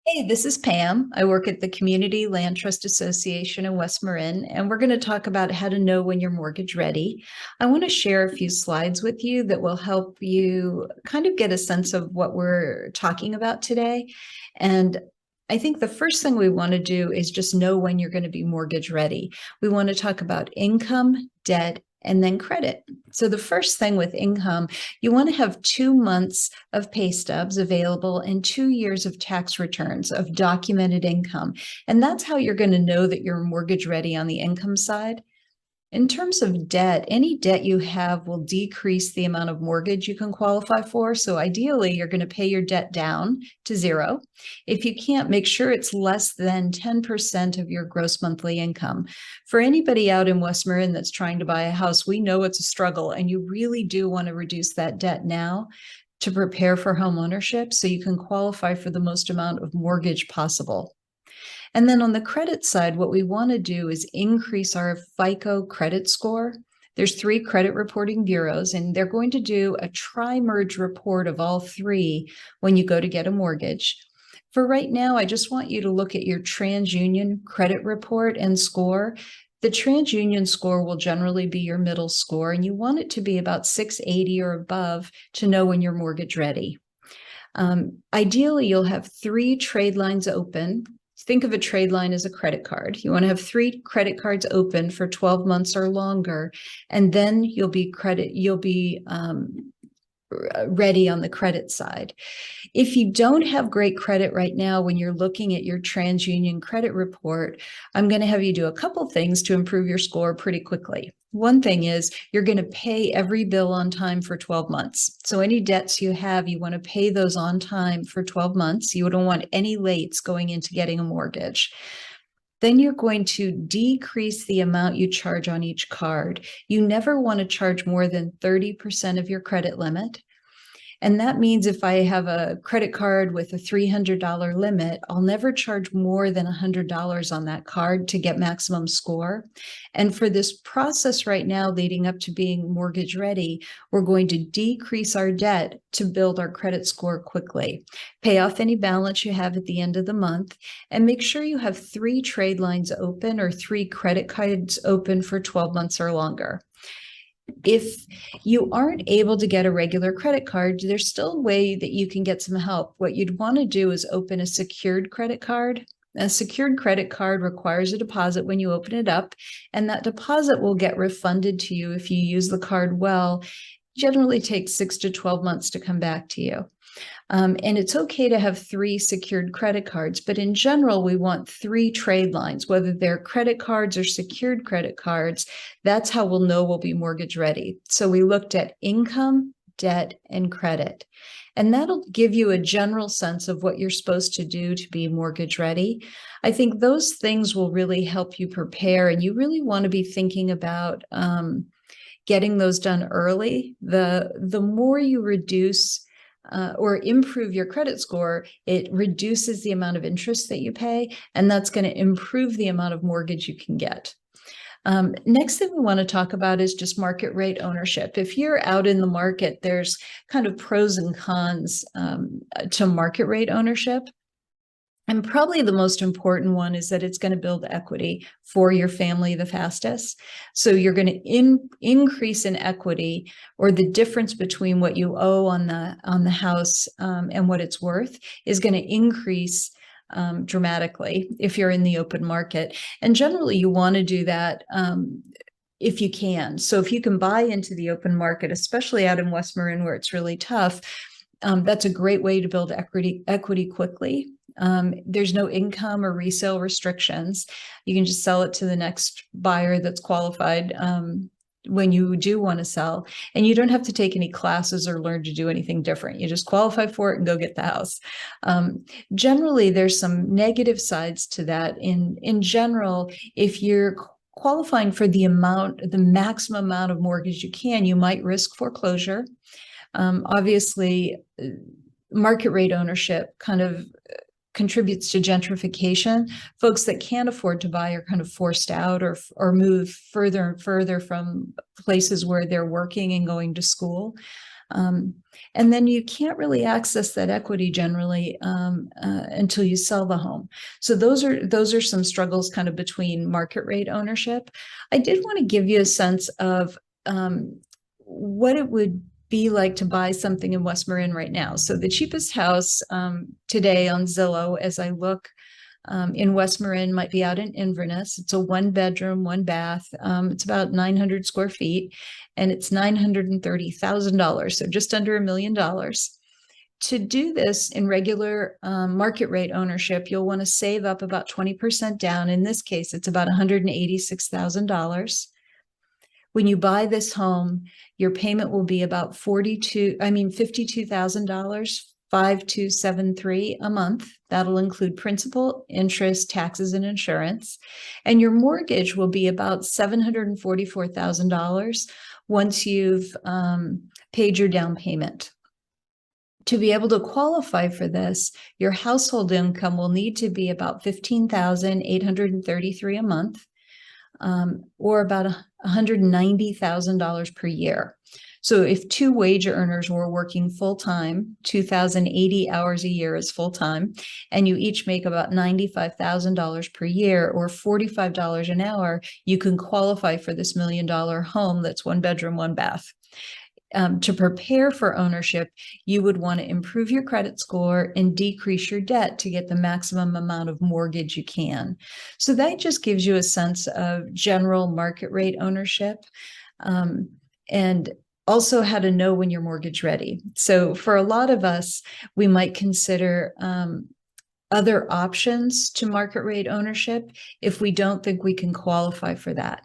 Hey, this is Pam. I work at the Community Land Trust Association in West Marin, and we're going to talk about how to know when you're mortgage ready. I want to share a few slides with you that will help you kind of get a sense of what we're talking about today. And I think the first thing we want to do is just know when you're going to be mortgage ready. We want to talk about income, debt, and then credit. So the first thing with income, you want to have 2 months of pay stubs available and 2 years of tax returns of documented income. And that's how you're going to know that you're mortgage ready on the income side. In terms of debt, any debt you have will decrease the amount of mortgage you can qualify for. So ideally, you're going to pay your debt down to zero. If you can't, make sure it's less than 10% of your gross monthly income. For anybody out in West Marin that's trying to buy a house, we know it's a struggle, and you really do want to reduce that debt now to prepare for home ownership so you can qualify for the most amount of mortgage possible. And then on the credit side, what we want to do is increase our FICO credit score. There's 3 credit reporting bureaus, and they're going to do a tri-merge report of all 3 when you go to get a mortgage. For right now, I just want you to look at your TransUnion credit report and score. The TransUnion score will generally be your middle score, and you want it to be about 680 or above to know when you're mortgage ready. Ideally, you'll have 3 trade lines open. Think of a trade line as a credit card. You want to have 3 credit cards open for 12 months or longer, and then you'll be ready on the credit side. If you don't have great credit right now, when you're looking at your TransUnion credit report, I'm going to have you do a couple things to improve your score pretty quickly. One thing is you're going to pay every bill on time for 12 months. So any debts you have, you want to pay those on time for 12 months. You don't want any lates going into getting a mortgage. Then you're going to decrease the amount you charge on each card. You never want to charge more than 30% of your credit limit. And that means if I have a credit card with a $300 limit, I'll never charge more than $100 on that card to get maximum score. And for this process right now, leading up to being mortgage ready, we're going to decrease our debt to build our credit score quickly. Pay off any balance you have at the end of the month, and make sure you have 3 trade lines open or 3 credit cards open for 12 months or longer. If you aren't able to get a regular credit card, there's still a way that you can get some help. What you'd want to do is open a secured credit card. A secured credit card requires a deposit when you open it up, and that deposit will get refunded to you if you use the card well. Generally takes 6 to 12 months to come back to you. And it's okay to have 3 secured credit cards, but in general, we want 3 trade lines, whether they're credit cards or secured credit cards. That's how we'll know we'll be mortgage ready. So we looked at income, debt, and credit. And that'll give you a general sense of what you're supposed to do to be mortgage ready. I think those things will really help you prepare, and you really want to be thinking about getting those done early. The more you reduce or improve your credit score, it reduces the amount of interest that you pay, and that's going to improve the amount of mortgage you can get. Next thing we want to talk about is just market rate ownership. If you're out in the market, there's kind of pros and cons to market rate ownership. And probably the most important one is that it's going to build equity for your family the fastest. So you're going to increase in equity, or the difference between what you owe on the house and what it's worth is going to increase dramatically if you're in the open market. And generally, you want to do that if you can. So if you can buy into the open market, especially out in West Marin where it's really tough, that's a great way to build equity quickly. There's no income or resale restrictions. You can just sell it to the next buyer that's qualified when you do want to sell, and you don't have to take any classes or learn to do anything different. You just qualify for it and go get the house. Generally, there's some negative sides to that. In general, if you're qualifying for the maximum amount of mortgage you can, you might risk foreclosure. Obviously, market rate ownership kind of contributes to gentrification. Folks that can't afford to buy are kind of forced out or move further and further from places where they're working and going to school. And then you can't really access that equity generally until you sell the home. So those are some struggles kind of between market rate ownership. I did want to give you a sense of what it would be like to buy something in West Marin right now. So the cheapest house today on Zillow, as I look in West Marin, might be out in Inverness. It's a 1-bedroom, 1-bath. It's about 900 square feet, and it's $930,000, so just under $1 million. To do this in regular market rate ownership, you'll want to save up about 20% down. In this case, it's about $186,000. When you buy this home, your payment will be about $52,000, 5,273 a month. That'll include principal, interest, taxes, and insurance. And your mortgage will be about $744,000 once you've paid your down payment. To be able to qualify for this, your household income will need to be about $15,833 a month, or about $190,000 per year. So if 2 wage earners were working full-time, 2,080 hours a year is full-time, and you each make about $95,000 per year or $45 an hour, you can qualify for this $1 million home that's 1-bedroom, 1-bath. To prepare for ownership, you would want to improve your credit score and decrease your debt to get the maximum amount of mortgage you can. So that just gives you a sense of general market rate ownership, and also how to know when you're mortgage ready. So for a lot of us, we might consider other options to market rate ownership if we don't think we can qualify for that.